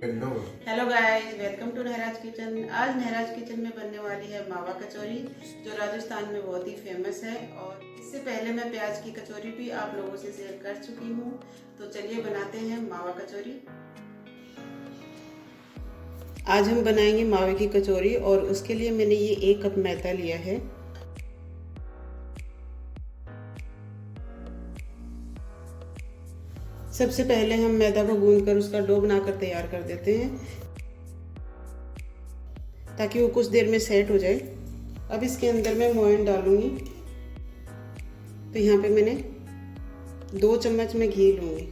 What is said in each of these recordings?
Hello guys, welcome to Nahraj kitchen. आज Nahraj kitchen में बनने वाली है मावा कचौरी, जो राजस्थान में बहुत ही फेमस है। और इससे पहले मैं प्याज की कचौरी भी आप लोगों से शेयर कर चुकी हूँ। तो चलिए बनाते हैं मावा कचौरी। आज हम बनाएंगे मावे की कचौरी और उसके लिए मैंने ये 1 कप मैदा लिया है। सबसे पहले हम मैदा को गूंदकर उसका डो बनाकर तैयार कर देते हैं, ताकि वो कुछ देर में सेट हो जाए। अब इसके अंदर मैं मोयन डालूंगी। तो यहाँ पे मैंने 2 चम्मच में घी लूंगी।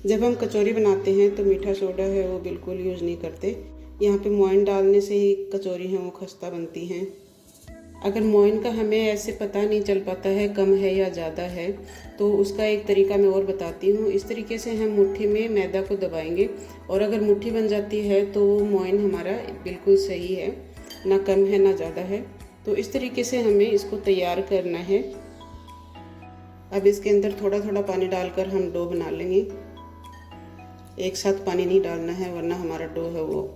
जब हम कचौरी बनाते हैं तो मीठा सोडा है वो बिल्कुल यूज़ नहीं करते। यहाँ पे मोयन डालने से ही कचौरी है वो खस्ता बनती हैं। अगर मोयन का हमें ऐसे पता नहीं चल पाता है कम है या ज़्यादा है, तो उसका एक तरीका मैं और बताती हूँ। इस तरीके से हम मुट्ठी में मैदा को दबाएंगे और अगर मुट्ठी बन जाती है तो मोयन हमारा बिल्कुल सही है, ना कम है ना ज़्यादा है। तो इस तरीके से हमें इसको तैयार करना है। अब इसके अंदर थोड़ा थोड़ा पानी डालकर हम डो बना लेंगे। एक साथ पानी नहीं डालना है, वरना हमारा डो है वो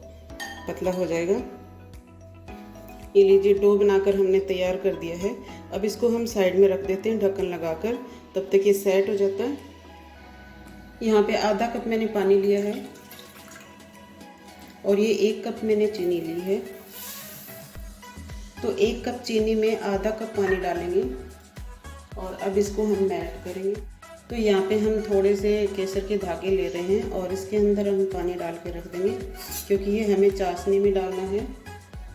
पतला हो जाएगा। ये लीजिए, डो बनाकर हमने तैयार कर दिया है। अब इसको हम साइड में रख देते हैं ढक्कन लगाकर, तब तक ये सेट हो जाता है। यहाँ पे आधा कप मैंने पानी लिया है और ये 1 कप मैंने चीनी ली है। तो 1 कप चीनी में आधा कप पानी डालेंगे और अब इसको हम मेल्ट करेंगे। तो यहाँ पे हम थोड़े से केसर के धागे ले रहे हैं और इसके अंदर हम पानी डाल के रख देंगे, क्योंकि ये हमें चाशनी में डालना है।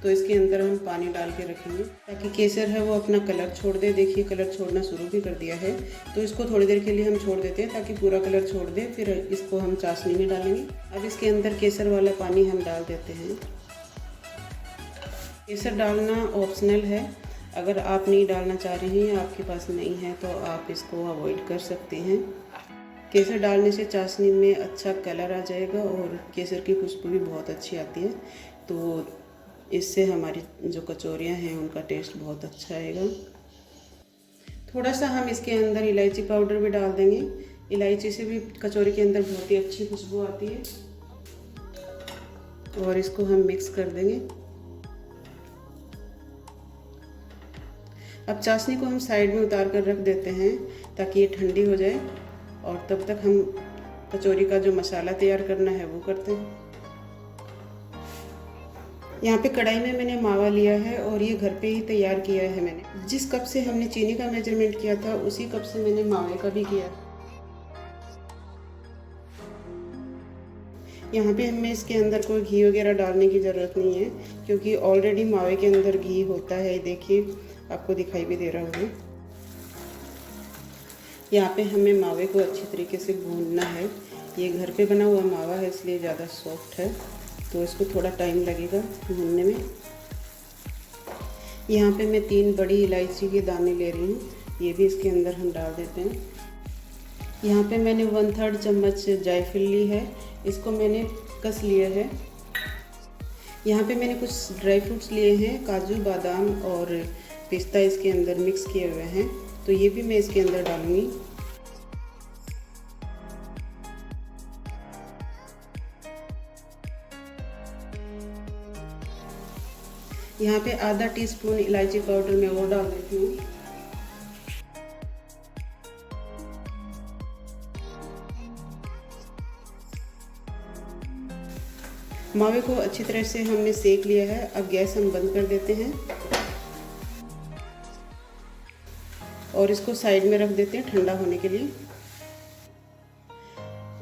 तो इसके अंदर हम पानी डाल के रखेंगे ताकि केसर है वो अपना कलर छोड़ दे। देखिए, कलर छोड़ना शुरू भी कर दिया है। तो इसको थोड़ी देर के लिए हम छोड़ देते हैं ताकि पूरा कलर छोड़ दे, फिर इसको हम चाशनी में डालेंगे। अब इसके अंदर केसर वाला पानी हम डाल देते हैं। केसर डालना ऑप्शनल है, अगर आप नहीं डालना चाह रहे हैं, आपके पास नहीं है तो आप इसको अवॉइड कर सकते हैं। केसर डालने से चाशनी में अच्छा कलर आ जाएगा और केसर की खुशबू भी बहुत अच्छी आती है। तो इससे हमारी जो कचौरियाँ हैं उनका टेस्ट बहुत अच्छा आएगा। थोड़ा सा हम इसके अंदर इलायची पाउडर भी डाल देंगे। इलायची से भी कचौरी के अंदर बहुत ही अच्छी खुशबू आती है। और इसको हम मिक्स कर देंगे। अब चाशनी को हम साइड में उतार कर रख देते हैं ताकि ये ठंडी हो जाए, और तब तक हम कचौरी का जो मसाला तैयार करना है वो करते हैं। यहाँ पे कढ़ाई में मैंने मावा लिया है और ये घर पे ही तैयार किया है मैंने। जिस कप से हमने चीनी का मेजरमेंट किया था उसी कप से मैंने मावे का भी किया। यहाँ पे हमें इसके अंदर कोई घी वगैरह डालने की ज़रूरत नहीं है, क्योंकि ऑलरेडी मावे के अंदर घी होता है। देखिए, आपको दिखाई भी दे रहा होगा। यहाँ पे हमें मावे को अच्छी तरीके से भूनना है। ये घर पे बना हुआ मावा है, इसलिए ज़्यादा सॉफ्ट है, तो इसको थोड़ा टाइम लगेगा भूनने में। यहाँ पे मैं 3 बड़ी इलायची के दाने ले रही हूँ, ये भी इसके अंदर हम डाल देते हैं। यहाँ पे मैंने 1/3 चम्मच जायफल ली है, इसको मैंने कस लिया है। यहाँ पे मैंने कुछ ड्राई फ्रूट्स लिए हैं, काजू, बादाम और पिस्ता इसके अंदर मिक्स किए हुए हैं, तो ये भी मैं इसके अंदर डालूँगी। यहाँ पे आधा टीस्पून इलायची पाउडर मैं वो डाल देती हूँ। मावे को अच्छी तरह से हमने सेक लिया है। अब गैस हम बंद कर देते हैं और इसको साइड में रख देते हैं ठंडा होने के लिए।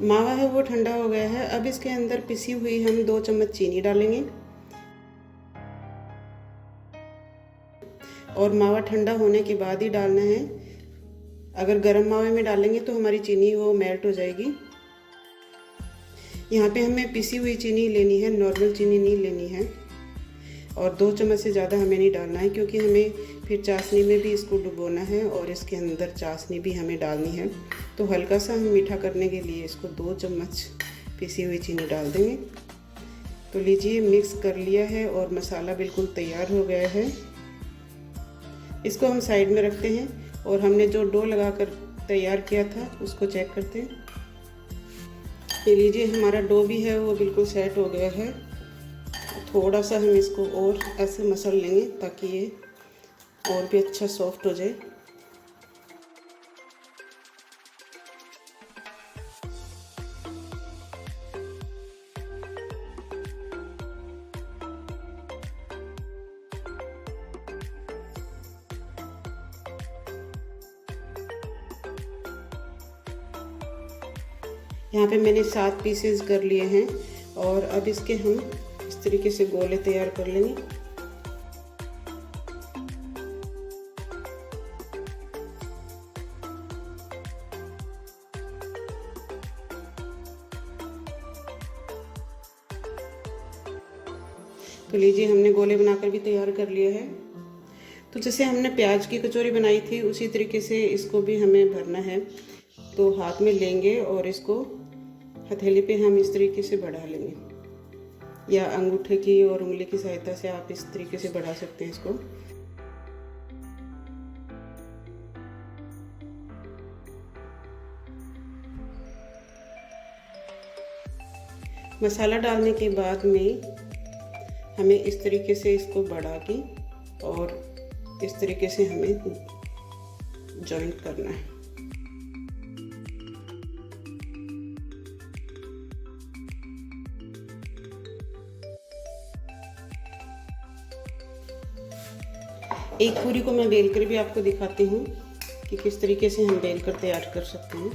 मावा है वो ठंडा हो गया है। अब इसके अंदर पिसी हुई हम 2 चम्मच चीनी डालेंगे और मावा ठंडा होने के बाद ही डालना है। अगर गर्म मावे में डालेंगे तो हमारी चीनी वो मेल्ट हो जाएगी। यहाँ पे हमें पिसी हुई चीनी लेनी है, नॉर्मल चीनी नहीं लेनी है। और 2 चम्मच से ज़्यादा हमें नहीं डालना है, क्योंकि हमें फिर चाशनी में भी इसको डुबोना है और इसके अंदर चाशनी भी हमें डालनी है। तो हल्का सा हम मीठा करने के लिए इसको 2 चम्मच पिसी हुई चीनी डाल देंगे। तो लीजिए, मिक्स कर लिया है और मसाला बिल्कुल तैयार हो गया है। इसको हम साइड में रखते हैं और हमने जो डो लगाकर तैयार किया था उसको चेक करते हैं। ये लीजिए, हमारा डो भी है वो बिल्कुल सेट हो गया है। थोड़ा सा हम इसको और ऐसे मसल लेंगे ताकि ये और भी अच्छा सॉफ्ट हो जाए। यहाँ पे मैंने 7 पीसेस कर लिए हैं और अब इसके हम इस तरीके से गोले तैयार कर लेंगे। तो लीजिए, हमने गोले बनाकर भी तैयार कर लिया है। तो जैसे हमने प्याज की कचौरी बनाई थी उसी तरीके से इसको भी हमें भरना है। तो हाथ में लेंगे और इसको हथेली पे हम इस तरीके से बढ़ा लेंगे, या अंगूठे की और उंगली की सहायता से आप इस तरीके से बढ़ा सकते हैं इसको। मसाला डालने के बाद में हमें इस तरीके से इसको बढ़ा के और इस तरीके से हमें जॉइंट करना है। एक पूरी को मैं बेल कर भी आपको दिखाती हूँ कि किस तरीके से हम बेल कर तैयार कर सकते हैं।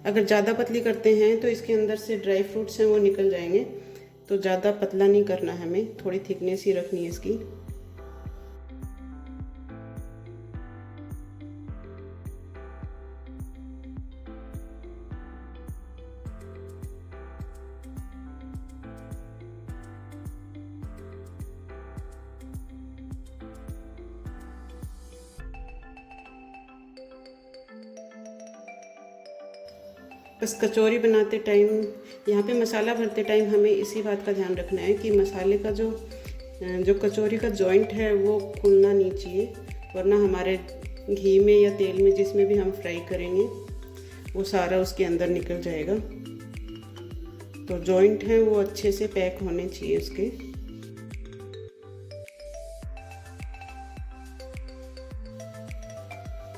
अगर ज़्यादा पतली करते हैं तो इसके अंदर से ड्राई फ्रूट्स हैं वो निकल जाएंगे, तो ज़्यादा पतला नहीं करना है, हमें थोड़ी थिकनेस ही रखनी है इसकी। बस कचौरी बनाते टाइम, यहाँ पे मसाला भरते टाइम हमें इसी बात का ध्यान रखना है कि मसाले का जो कचौरी का जॉइंट है वो खुलना नहीं चाहिए, वरना हमारे घी में या तेल में जिसमें भी हम फ्राई करेंगे वो सारा उसके अंदर निकल जाएगा। तो जॉइंट है वो अच्छे से पैक होने चाहिए उसके।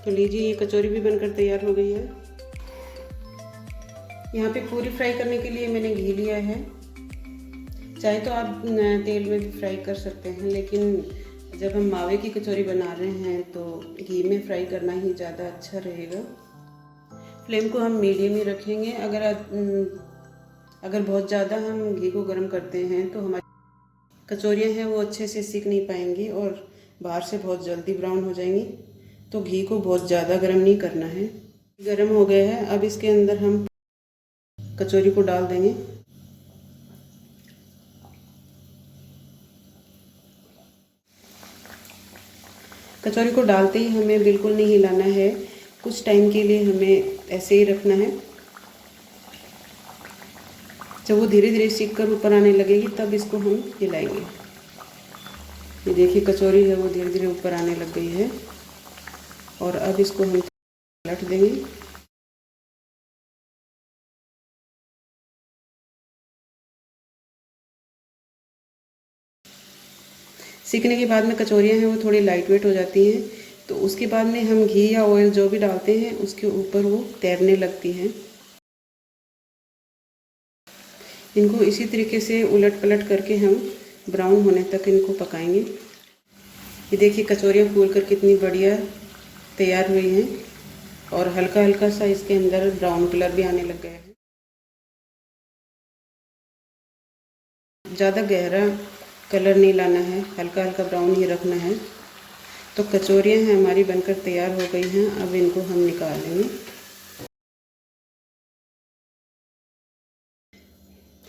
तो लीजिए, ये कचौरी भी बनकर तैयार हो गई है। यहाँ पे पूरी फ्राई करने के लिए मैंने घी लिया है। चाहे तो आप तेल में भी फ्राई कर सकते हैं, लेकिन जब हम मावे की कचौरी बना रहे हैं तो घी में फ्राई करना ही ज़्यादा अच्छा रहेगा। फ्लेम को हम मीडियम ही रखेंगे। अगर बहुत ज़्यादा हम घी को गर्म करते हैं तो हमारी कचौरियाँ हैं वो अच्छे से सीख नहीं पाएंगी और बाहर से बहुत जल्दी ब्राउन हो जाएंगी। तो घी को बहुत ज़्यादा गर्म नहीं करना है। गर्म हो गया है, अब इसके अंदर हम कचौरी को डाल देंगे। कचौरी को डालते ही हमें बिल्कुल नहीं हिलाना है, कुछ टाइम के लिए हमें ऐसे ही रखना है। जब वो धीरे धीरे सीख कर ऊपर आने लगेगी तब इसको हम हिलाएंगे। ये देखिए, कचौरी है वो धीरे धीरे ऊपर आने लग गई है और अब इसको हम पलट देंगे। सीखने के बाद में कचौरियाँ हैं वो थोड़ी लाइट वेट हो जाती हैं, तो उसके बाद में हम घी या ऑयल जो भी डालते हैं उसके ऊपर वो तैरने लगती हैं। इनको इसी तरीके से उलट पलट करके हम ब्राउन होने तक इनको पकाएंगे। ये देखिए, कचौरियाँ फूल कर कितनी बढ़िया तैयार हुई हैं और हल्का हल्का सा इसके अंदर ब्राउन कलर भी आने लग गया है। ज़्यादा गहरा कलर नहीं लाना है, हल्का हल्का ब्राउन ही रखना है। तो कचौरियाँ हैं हमारी बनकर तैयार हो गई हैं। अब इनको हम निकाल लेंगे।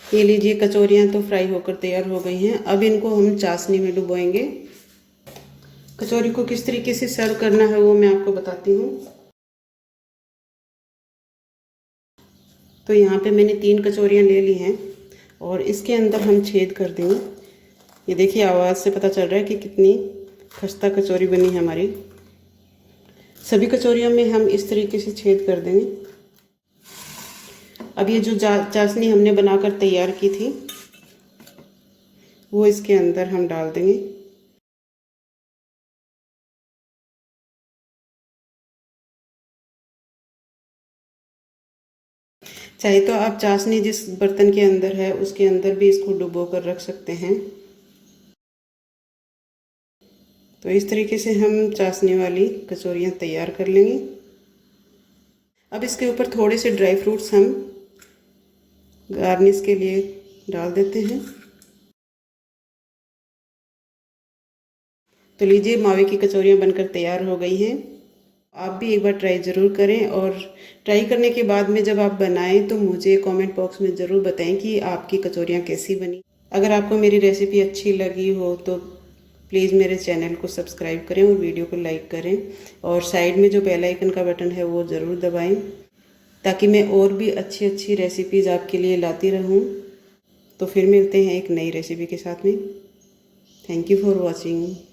ये लीजिए, कचौरियाँ तो फ्राई होकर तैयार हो गई हैं। अब इनको हम चाशनी में डुबोएंगे। कचौरी को किस तरीके से सर्व करना है वो मैं आपको बताती हूँ। तो यहाँ पे मैंने 3 कचौरियाँ ले ली हैं और इसके अंदर हम छेद कर देंगे। ये देखिए आवाज़ से पता चल रहा है कि कितनी खस्ता कचौरी बनी है हमारी। सभी कचौरियों में हम इस तरीके से छेद कर देंगे। अब ये जो चाशनी हमने बनाकर तैयार की थी वो इसके अंदर हम डाल देंगे। चाहे तो आप चाशनी जिस बर्तन के अंदर है उसके अंदर भी इसको डुबो कर रख सकते हैं। तो इस तरीके से हम चाशनी वाली कचौरियाँ तैयार कर लेंगे। अब इसके ऊपर थोड़े से ड्राई फ्रूट्स हम गार्निश के लिए डाल देते हैं। तो लीजिए मावे की कचौरियाँ बनकर तैयार हो गई हैं। आप भी एक बार ट्राई ज़रूर करें और ट्राई करने के बाद में जब आप बनाएं तो मुझे कमेंट बॉक्स में ज़रूर बताएं कि आपकी कचौरियाँ कैसी बनी। अगर आपको मेरी रेसिपी अच्छी लगी हो तो प्लीज़ मेरे चैनल को सब्सक्राइब करें और वीडियो को लाइक करें और साइड में जो बेल आइकन का बटन है वो ज़रूर दबाएं ताकि मैं और भी अच्छी अच्छी रेसिपीज़ आपके लिए लाती रहूं। तो फिर मिलते हैं एक नई रेसिपी के साथ में। Thank you for watching.